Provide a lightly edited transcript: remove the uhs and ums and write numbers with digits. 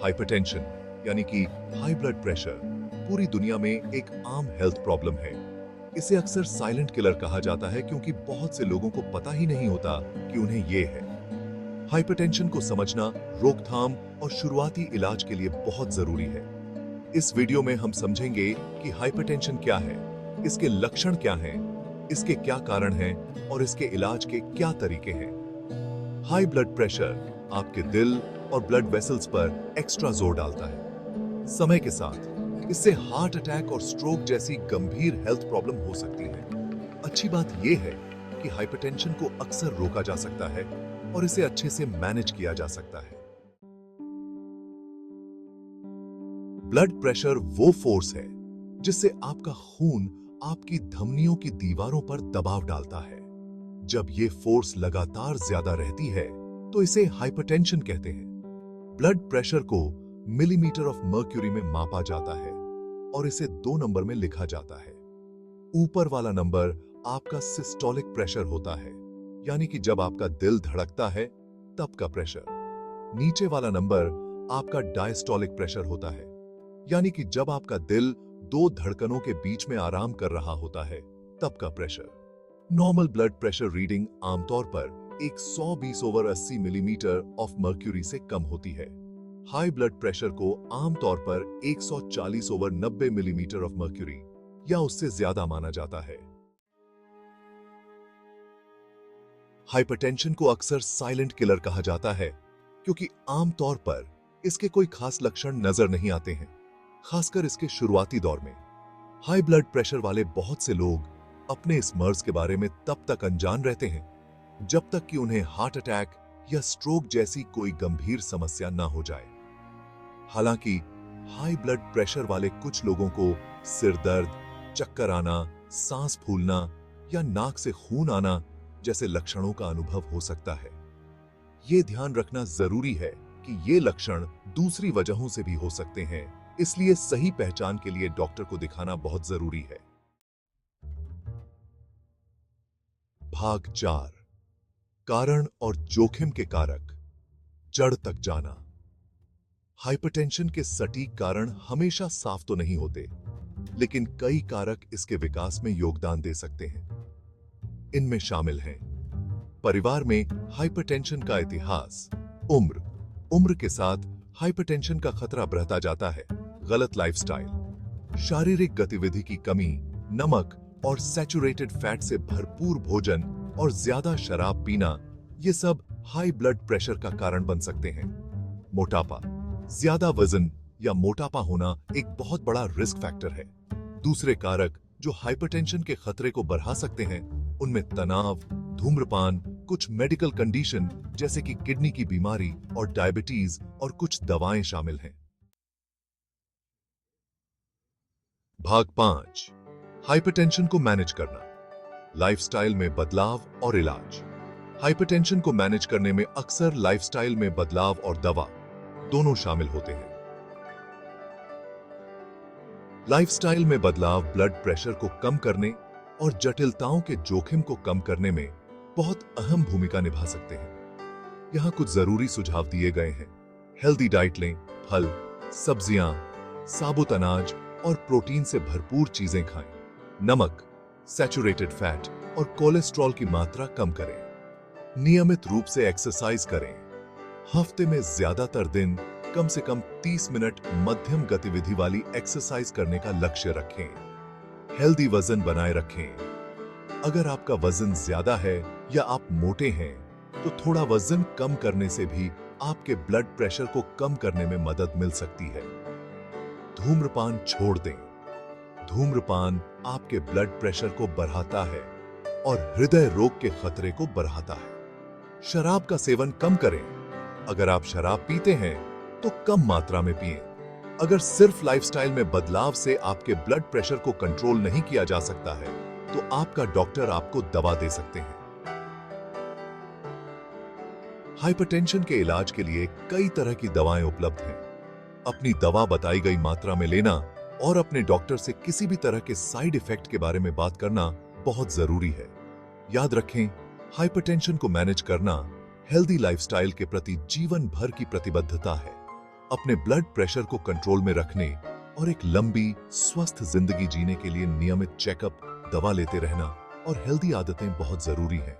Hypertension यानी कि high blood pressure पूरी दुनिया में एक आम हेल्थ प्रॉब्लम है। इसे अक्सर साइलेंट किलर कहा जाता है क्योंकि बहुत से लोगों को पता ही नहीं होता कि उन्हें ये है। हाइपरटेंशन को समझना रोकथाम और शुरुआती इलाज के लिए बहुत जरूरी है। इस वीडियो में हम समझेंगे कि हाइपरटेंशन क्या है, इसके लक्षण क्या हैं, इसके क्या कारण हैं और इसके इलाज के क्या तरीके हैं। हाई ब्लड प्रेशर आपके दिल और ब्लड वेसल्स पर एक्स्ट्रा जोर डालता है। समय के साथ इससे हार्ट अटैक और स्ट्रोक जैसी गंभीर हेल्थ प्रॉब्लम हो सकती है। अच्छी बात यह है कि हाइपरटेंशन को अक्सर रोका जा सकता है और इसे अच्छे से मैनेज किया जा सकता है। ब्लड प्रेशर वो फोर्स है जिससे आपका खून आपकी धमनियों की दीवारों पर दबाव डालता है। जब ये फोर्स लगातार ज्यादा रहती है तो इसे हाइपरटेंशन कहते हैं। ब्लड प्रेशर को मिलीमीटर ऑफ मर्क्यूरी में मापा जाता है और इसे 2 नंबर में लिखा जाता है। ऊपर वाला नंबर आपका सिस्टोलिक प्रेशर होता है, यानी कि जब आपका दिल धड़कता है तब का प्रेशर। नीचे वाला नंबर आपका डायस्टोलिक प्रेशर होता है, यानी कि जब आपका दिल 2 धड़कनों के बीच में आराम कर रहा होता है तब का pressure. Normal blood pressure reading आमतौर पर 120/80 मिलीमीटर ऑफ मर्क्यूरी से कम होती है। हाई ब्लड प्रेशर को आमतौर पर 140/90 मिलीमीटर ऑफ मर्क्यूरी या उससे ज्यादा माना जाता है। हाइपरटेंशन को अक्सर साइलेंट किलर कहा जाता है क्योंकि आमतौर पर इसके कोई खास लक्षण नजर नहीं आते हैं, खासकर इसके शुरुआती दौर में। हाई ब्लड प्रेशर वाले बहुत से लोग अपने इस मर्ज के बारे में तब तक अनजान रहते हैं जब तक कि उन्हें हार्ट अटैक या स्ट्रोक जैसी कोई गंभीर समस्या ना हो जाए। हालांकि हाई ब्लड प्रेशर वाले कुछ लोगों को सिर दर्द, चक्कर आना, सांस फूलना या नाक से खून आना जैसे लक्षणों का अनुभव हो सकता है। ये ध्यान रखना जरूरी है कि ये लक्षण दूसरी वजहों से भी हो सकते हैं, इसलिए सही पहचान के लिए डॉक्टर को दिखाना बहुत जरूरी है। भाग 4, कारण और जोखिम के कारक। जड़ तक जाना। हाइपरटेंशन के सटीक कारण हमेशा साफ तो नहीं होते, लेकिन कई कारक इसके विकास में योगदान दे सकते हैं। इनमें शामिल हैं परिवार में हाइपरटेंशन का इतिहास, उम्र के साथ हाइपरटेंशन का खतरा बढ़ता जाता है, गलत लाइफस्टाइल, शारीरिक गतिविधि की कमी, नमक और सैचुरेटेड फैट से भरपूर भोजन और ज्यादा शराब पीना, ये सब हाई ब्लड प्रेशर का कारण बन सकते हैं। मोटापा, ज्यादा वजन या मोटापा होना एक बहुत बड़ा रिस्क फैक्टर है। दूसरे कारक जो हाइपरटेंशन के खतरे को बढ़ा सकते हैं उनमें तनाव, धूम्रपान, कुछ मेडिकल कंडीशन जैसे कि किडनी की बीमारी और डायबिटीज और कुछ दवाएं शामिल हैं। भाग 5, हाइपरटेंशन को मैनेज करना, लाइफस्टाइल में बदलाव और इलाज। हाइपरटेंशन को मैनेज करने में अक्सर लाइफस्टाइल में बदलाव और दवा दोनों शामिल होते हैं। लाइफस्टाइल में बदलाव ब्लड प्रेशर को कम करने और जटिलताओं के जोखिम को कम करने में बहुत अहम भूमिका निभा सकते हैं। यहां कुछ जरूरी सुझाव दिए गए हैं। हेल्दी डाइट लें, फल, सब्जियां, साबुत अनाज और प्रोटीन से भरपूर चीजें खाएं। नमक, सैचुरेटेड फैट और कोलेस्ट्रॉल की मात्रा कम करें। नियमित रूप से एक्सरसाइज करें। हफ्ते में ज्यादातर दिन कम से कम 30 मिनट मध्यम गतिविधि वाली एक्सरसाइज करने का लक्ष्य रखें। हेल्दी वजन बनाए रखें। अगर आपका वजन ज्यादा है या आप मोटे हैं तो थोड़ा वजन कम करने से भी आपके ब्लड प्रेशर को कम करने में मदद मिल सकती है। धूम्रपान छोड़ दें। धूम्रपान आपके ब्लड प्रेशर को बढ़ाता है और हृदय रोग के खतरे को बढ़ाता है। शराब का सेवन कम करें। अगर आप शराब पीते हैं तो कम मात्रा में पिएं। अगर सिर्फ लाइफस्टाइल में बदलाव से आपके ब्लड प्रेशर को कंट्रोल नहीं किया जा सकता है तो आपका डॉक्टर आपको दवा दे सकते हैं। हाइपरटेंशन के इलाज के लिए कई तरह की दवाएं उपलब्ध हैं। अपनी दवा बताई गई मात्रा में लेना और अपने डॉक्टर से किसी भी तरह के साइड इफेक्ट के बारे में बात करना बहुत जरूरी है। याद रखें, हाइपरटेंशन को मैनेज करना हेल्दी लाइफस्टाइल के प्रति जीवन भर की प्रतिबद्धता है। अपने ब्लड प्रेशर को कंट्रोल में रखने और एक लंबी स्वस्थ जिंदगी जीने के लिए नियमित चेकअप, दवा लेते रहना और हेल्दी आदतें बहुत जरूरी हैं।